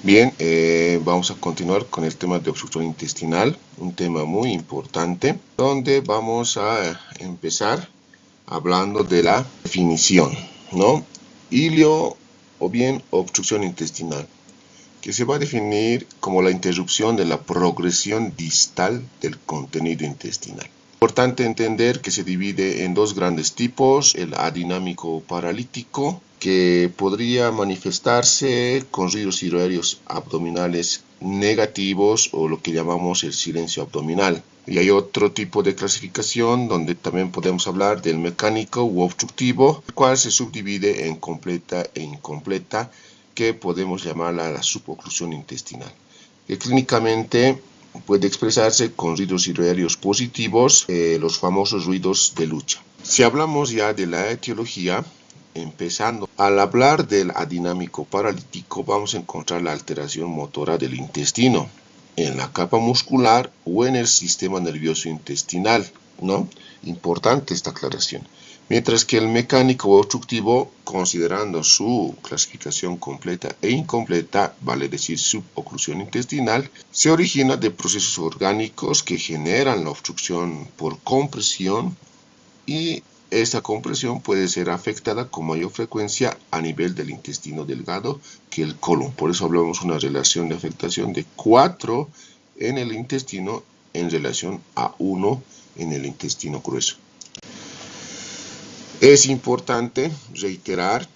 Bien, vamos a continuar con el tema de obstrucción intestinal, un tema muy importante, donde vamos a empezar hablando de la definición, ¿no? Ilio o bien obstrucción intestinal, que se va a definir como la interrupción de la progresión distal del contenido intestinal. Importante entender que se divide en dos grandes tipos: el adinámico paralítico, que podría manifestarse con ruidos aéreos abdominales negativos o lo que llamamos el silencio abdominal. Y hay otro tipo de clasificación donde también podemos hablar del mecánico u obstructivo, el cual se subdivide en completa e incompleta, que podemos llamarla la suboclusión intestinal, que clínicamente puede expresarse con ruidos aéreos positivos, los famosos ruidos de lucha. Si hablamos ya de la etiología, empezando, al hablar del adinámico paralítico vamos a encontrar la alteración motora del intestino, en la capa muscular o en el sistema nervioso intestinal, ¿no? Importante esta aclaración. Mientras que el mecánico o obstructivo, considerando su clasificación completa e incompleta, vale decir suboclusión intestinal, se origina de procesos orgánicos que generan la obstrucción por compresión, y esta compresión puede ser afectada con mayor frecuencia a nivel del intestino delgado que el colon. Por eso hablamos de una relación de afectación de 4 en el intestino en relación a 1 en el intestino grueso. Es importante reiterar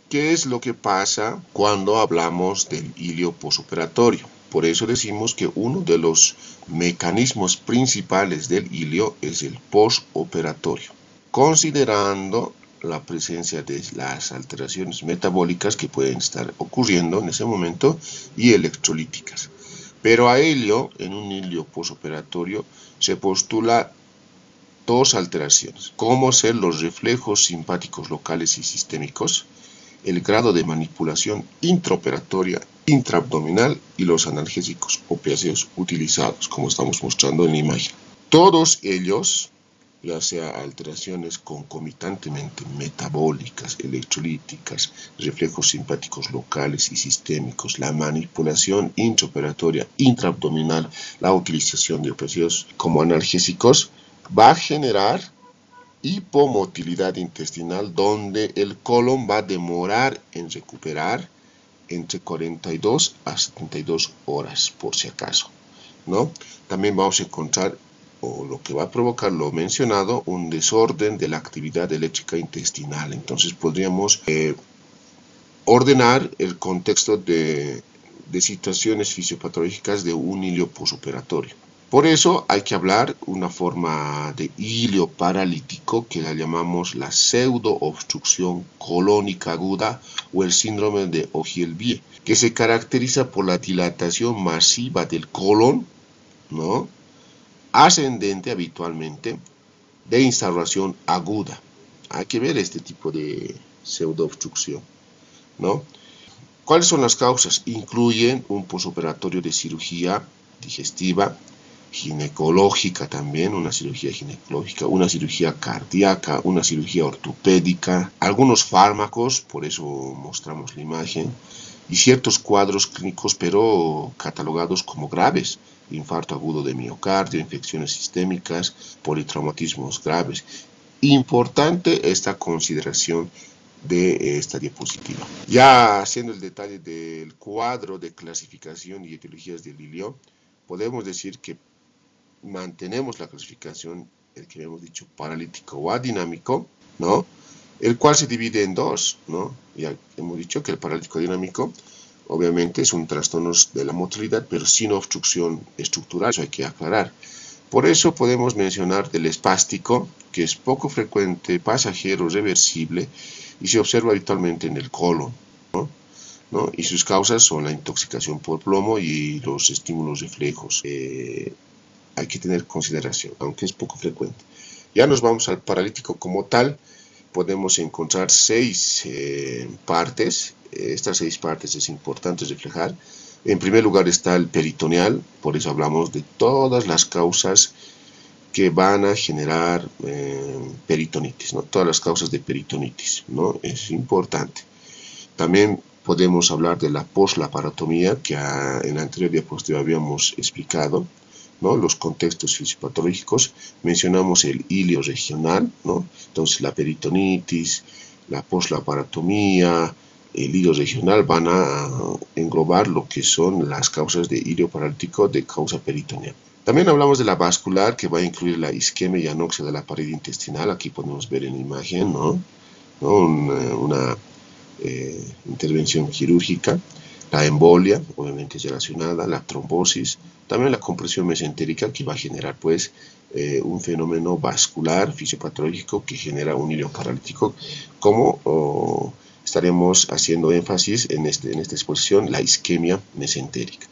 qué es lo que pasa cuando hablamos del ilio posoperatorio. Por eso decimos que uno de los mecanismos principales del ilio es el posoperatorio, considerando la presencia de las alteraciones metabólicas que pueden estar ocurriendo en ese momento y electrolíticas. Pero a ello, en un ilio posoperatorio, se postula dos alteraciones, como ser los reflejos simpáticos locales y sistémicos, el grado de manipulación intraoperatoria, intraabdominal y los analgésicos opiáceos utilizados, como estamos mostrando en la imagen. Todos ellos, ya sea alteraciones concomitantemente metabólicas, electrolíticas, reflejos simpáticos locales y sistémicos, la manipulación intraoperatoria, intraabdominal, la utilización de opiáceos como analgésicos, va a generar hipomotilidad intestinal, donde el colon va a demorar en recuperar entre 42 a 72 horas, por si acaso, ¿no? También vamos a encontrar, o lo que va a provocar lo mencionado, un desorden de la actividad eléctrica intestinal. Entonces podríamos ordenar el contexto de situaciones fisiopatológicas de un ilio posoperatorio. Por eso hay que hablar una forma de ilio paralítico que la llamamos la pseudoobstrucción colónica aguda o el síndrome de Ogilvie, que se caracteriza por la dilatación masiva del colon, ¿no?, ascendente habitualmente, de instauración aguda. Hay que ver este tipo de pseudoobstrucción, ¿no? ¿Cuáles son las causas? Incluyen un posoperatorio de cirugía digestiva, ginecológica también, una cirugía ginecológica, una cirugía cardíaca, una cirugía ortopédica, algunos fármacos, por eso mostramos la imagen, y ciertos cuadros clínicos, pero catalogados como graves: infarto agudo de miocardio, infecciones sistémicas, politraumatismos graves. Importante esta consideración de esta diapositiva. Ya haciendo el detalle del cuadro de clasificación y etiologías del ilio, podemos decir que mantenemos la clasificación, el que hemos dicho paralítico o adinámico, ¿no?, el cual se divide en dos, ¿no? Ya hemos dicho que el paralítico dinámico obviamente es un trastorno de la motilidad, pero sin obstrucción estructural, eso hay que aclarar. Por eso podemos mencionar del espástico, que es poco frecuente, pasajero, reversible y se observa habitualmente en el colon, ¿no? Y sus causas son la intoxicación por plomo y los estímulos reflejos. Hay que tener consideración, aunque es poco frecuente. Ya nos vamos al paralítico como tal. Podemos encontrar 6 partes. Estas 6 partes es importante reflejar. En primer lugar está el peritoneal, por eso hablamos de todas las causas que van a generar peritonitis, ¿no? Todas las causas de peritonitis, ¿no? Es importante. También Podemos hablar de la poslaparotomía, que en la anterior diapositiva habíamos explicado, ¿no? Los contextos fisiopatológicos. Mencionamos el ilio regional, ¿no? Entonces la peritonitis, la poslaparotomía, el ilio regional van a englobar lo que son las causas de ilio paralítico de causa peritoneal. También hablamos de la vascular, que va a incluir la isquemia y anoxia de la pared intestinal. Aquí podemos ver en la imagen, ¿no? Una intervención quirúrgica. La embolia, obviamente es relacionada, la trombosis, también la compresión mesentérica, que va a generar pues un fenómeno vascular fisiopatológico que genera un ilio paralítico, como estaremos haciendo énfasis en esta exposición, la isquemia mesentérica.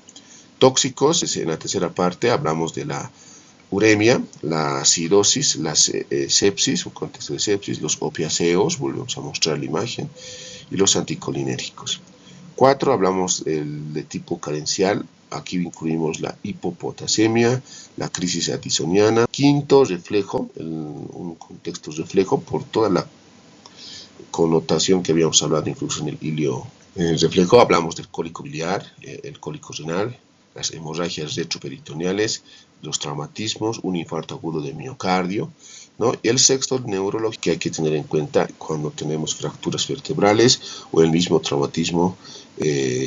Tóxicos, en la tercera parte hablamos de la uremia, la acidosis, la sepsis, un contexto de sepsis, los opiáceos, volvemos a mostrar la imagen, y los anticolinérgicos. 4, hablamos de tipo carencial, aquí incluimos la hipopotasemia, la crisis addisoniana. 5, reflejo, un contexto reflejo por toda la connotación que habíamos hablado incluso en el ilio. En el reflejo hablamos del cólico biliar, el cólico renal, las hemorragias retroperitoneales, los traumatismos, un infarto agudo de miocardio, ¿no? Y el sexto, neurológico, que hay que tener en cuenta cuando tenemos fracturas vertebrales o el mismo traumatismo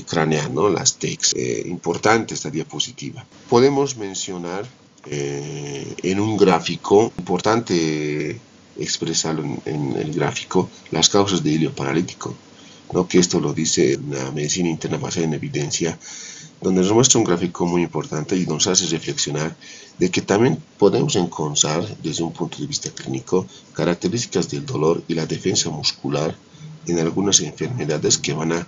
craneal, ¿no? Las TECs. Importante esta diapositiva. Podemos mencionar en un gráfico, importante expresarlo en el gráfico, las causas de ilio paralítico, ¿no? Que esto lo dice la medicina interna basada en evidencia, donde nos muestra un gráfico muy importante y nos hace reflexionar de que también podemos encontrar desde un punto de vista clínico características del dolor y la defensa muscular en algunas enfermedades que van a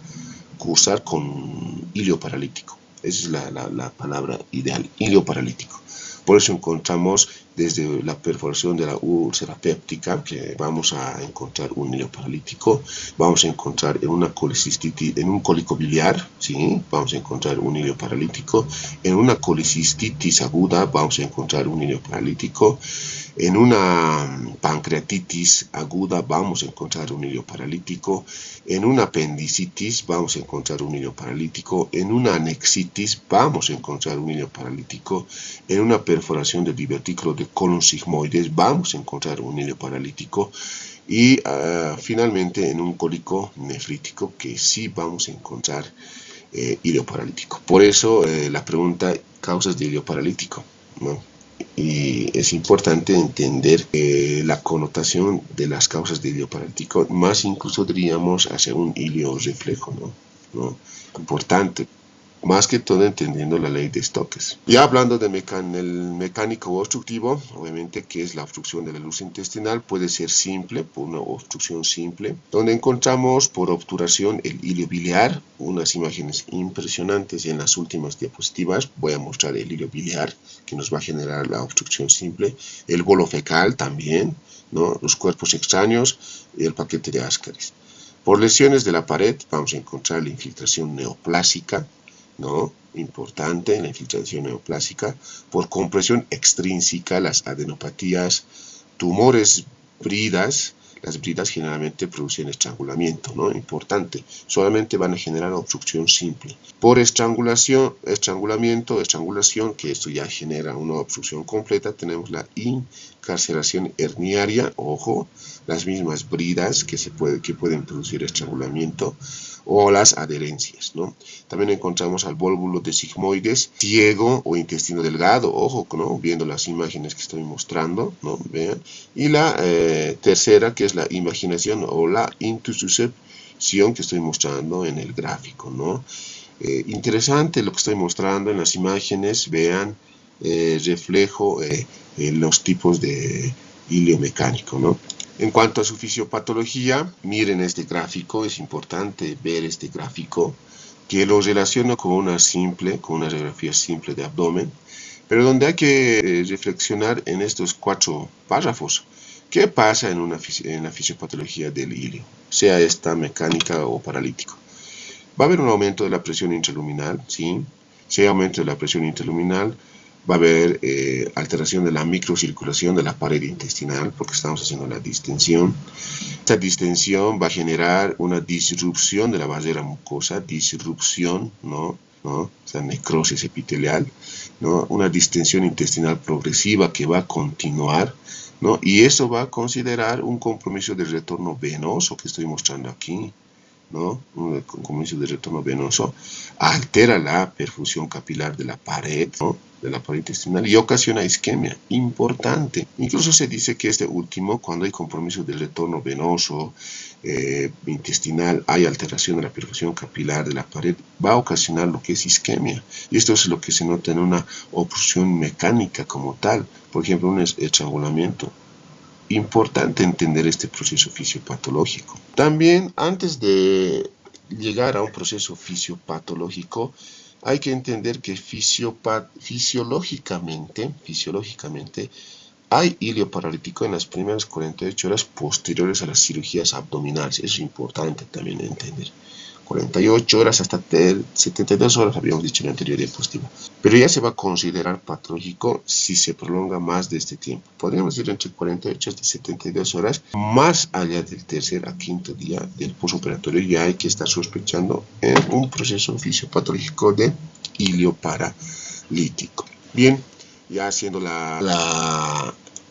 cursar con ilio paralítico. Esa es la palabra ideal, ilio paralítico. Por eso encontramos desde la perforación de la úlcera péptica, que vamos a encontrar un ilio paralítico, vamos a encontrar en una colicistitis, en un cólico biliar, ¿sí? Vamos a encontrar un ilio paralítico, en una colicistitis aguda vamos a encontrar un ilio paralítico, en una pancreatitis aguda vamos a encontrar un ilio paralítico, en una apendicitis vamos a encontrar un ilio paralítico, en una anexitis vamos a encontrar un ilio paralítico, en una perforación del divertículo de colon sigmoides vamos a encontrar un ilio paralítico y finalmente en un cólico nefrítico que sí vamos a encontrar ilio paralítico. Por eso la pregunta, causas de ilio paralítico, ¿no? Y es importante entender la connotación de las causas de ilio paralítico, más incluso diríamos hacia un ilio reflejo, ¿no? Importante, más que todo entendiendo la ley de Stokes. Ya hablando de el mecánico obstructivo, obviamente que es la obstrucción de la luz intestinal, puede ser simple, por una obstrucción simple, donde encontramos por obturación el ilio biliar, unas imágenes impresionantes en las últimas diapositivas. Voy a mostrar el ilio biliar que nos va a generar la obstrucción simple, el bolo fecal también, ¿no? Los cuerpos extraños y el paquete de Ascaris. Por lesiones de la pared vamos a encontrar la infiltración neoplásica, ¿no? Importante, la infiltración neoplásica. Por compresión extrínseca, las adenopatías, tumores bridas. Las bridas generalmente producen estrangulamiento, ¿no? Importante, solamente van a generar obstrucción simple. Por estrangulación, estrangulación, que esto ya genera una obstrucción completa, tenemos la incarceración herniaria, ojo, las mismas bridas que pueden producir estrangulamiento, o las adherencias, ¿no? También encontramos al vólvulo de sigmoides ciego o intestino delgado, ojo, ¿no? Viendo las imágenes que estoy mostrando, ¿no? Vean. Y la tercera, que es la imaginación o la intususcepción que estoy mostrando en el gráfico, ¿no? Interesante lo que estoy mostrando en las imágenes, vean, reflejo los tipos de ilio mecánico, ¿no? En cuanto a su fisiopatología, miren este gráfico, es importante ver este gráfico, que lo relaciono con una radiografía simple de abdomen, pero donde hay que reflexionar en estos 4 párrafos. ¿Qué pasa en la fisiopatología del ilio, sea esta mecánica o paralítico? Va a haber un aumento de la presión intraluminal, ¿sí? Si hay aumento de la presión intraluminal, va a haber alteración de la microcirculación de la pared intestinal, porque estamos haciendo la distensión. Esta distensión va a generar una disrupción de la barrera mucosa, disrupción, ¿no? O sea, necrosis epitelial, ¿no? Una distensión intestinal progresiva que va a continuar, ¿no? Y eso va a considerar un compromiso de retorno venoso que estoy mostrando aquí, ¿no? Un compromiso de retorno venoso altera la perfusión capilar de la pared, ¿no? De la pared intestinal y ocasiona isquemia, importante. Incluso se dice que este último, cuando hay compromiso del retorno venoso intestinal, hay alteración de la perfusión capilar de la pared, va a ocasionar lo que es isquemia. Y esto es lo que se nota en una obstrucción mecánica como tal, por ejemplo, un estrangulamiento. Importante entender este proceso fisiopatológico. También, antes de llegar a un proceso fisiopatológico, hay que entender que fisiológicamente hay hilio paralítico en las primeras 48 horas posteriores a las cirugías abdominales. Eso es importante también entender. 48 horas hasta 72 horas, habíamos dicho en la anterior diapositiva. Pero ya se va a considerar patológico si se prolonga más de este tiempo. Podríamos decir entre 48 hasta 72 horas. Más allá del tercer a quinto día del postoperatorio ya hay que estar sospechando en un proceso fisiopatológico de hilio paralítico. Bien, ya haciendo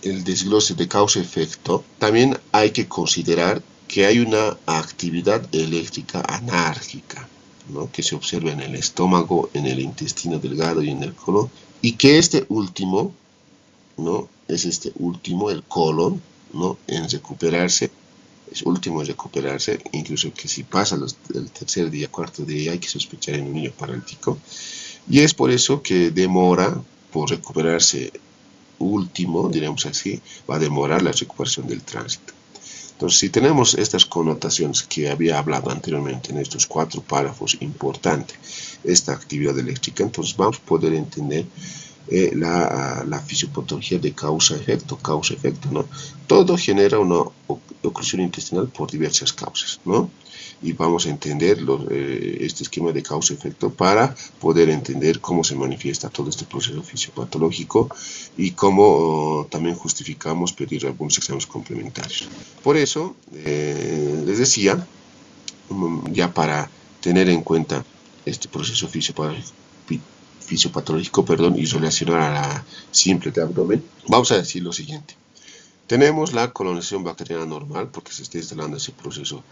el desglose de causa-efecto, también hay que considerar que hay una actividad eléctrica anárquica, ¿no? Que se observa en el estómago, en el intestino delgado y en el colon, y que este último, ¿no? Es el colon, ¿no? En recuperarse, es último en recuperarse, incluso que si pasa el tercer día, cuarto día, hay que sospechar en un niño paralítico, y es por eso que demora por recuperarse último, diríamos así, va a demorar la recuperación del tránsito. Entonces, si tenemos estas connotaciones que había hablado anteriormente en estos 4 párrafos, importante esta actividad eléctrica, entonces vamos a poder entender la fisiopatología de causa-efecto, ¿no? Todo genera una oclusión intestinal por diversas causas, ¿no? Y vamos a entender este esquema de causa-efecto para poder entender cómo se manifiesta todo este proceso fisiopatológico y cómo también justificamos pedir algunos exámenes complementarios. Por eso, les decía, ya para tener en cuenta este proceso fisiopatológico, y relacionar a la simple de abdomen, vamos a decir lo siguiente. Tenemos la colonización bacteriana normal, porque se está instalando ese proceso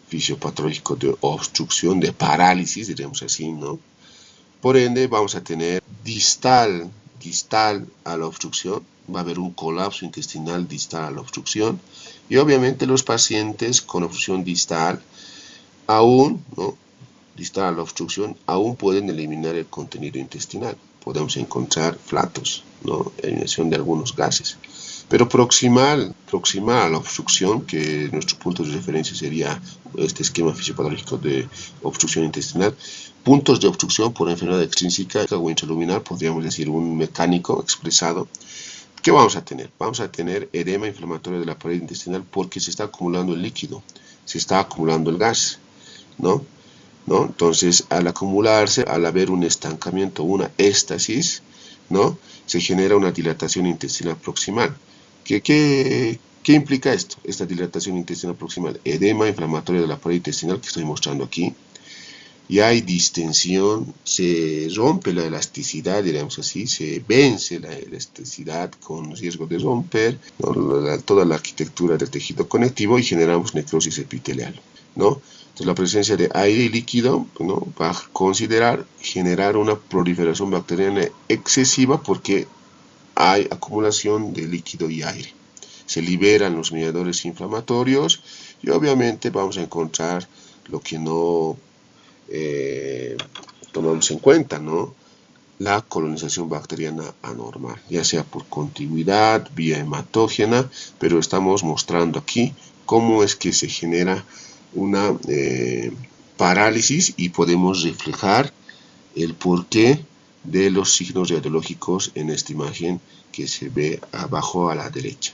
fisiopatológico de obstrucción, de parálisis, diríamos así, ¿no? Por ende, vamos a tener distal a la obstrucción, va a haber un colapso intestinal distal a la obstrucción, y obviamente los pacientes con obstrucción distal aún, ¿no? Distal a la obstrucción, aún pueden eliminar el contenido intestinal. Podemos encontrar flatos, ¿no? Eliminación de algunos gases. Pero proximal a la obstrucción, que nuestro punto de referencia sería este esquema fisiopatológico de obstrucción intestinal, puntos de obstrucción por enfermedad extrínseca o intraluminal, podríamos decir un mecánico expresado. ¿Qué vamos a tener? Vamos a tener edema inflamatorio de la pared intestinal porque se está acumulando el líquido, se está acumulando el gas, ¿no? Entonces, al acumularse, al haber un estancamiento, una éstasis, ¿no? Se genera una dilatación intestinal proximal. ¿Qué implica esto? Esta dilatación intestinal proximal, edema inflamatorio de la pared intestinal que estoy mostrando aquí. Y hay distensión, se rompe la elasticidad, diríamos así, se vence la elasticidad con riesgo de romper, ¿no? Toda la arquitectura del tejido conectivo y generamos necrosis epitelial, ¿no? Entonces la presencia de aire y líquido, ¿no? Va a generar una proliferación bacteriana excesiva porque hay acumulación de líquido y aire. Se liberan los mediadores inflamatorios y obviamente vamos a encontrar lo que no tomamos en cuenta, ¿no? La colonización bacteriana anormal, ya sea por contigüidad, vía hematógena, pero estamos mostrando aquí cómo es que se genera una parálisis y podemos reflejar el porqué de los signos radiológicos en esta imagen que se ve abajo a la derecha.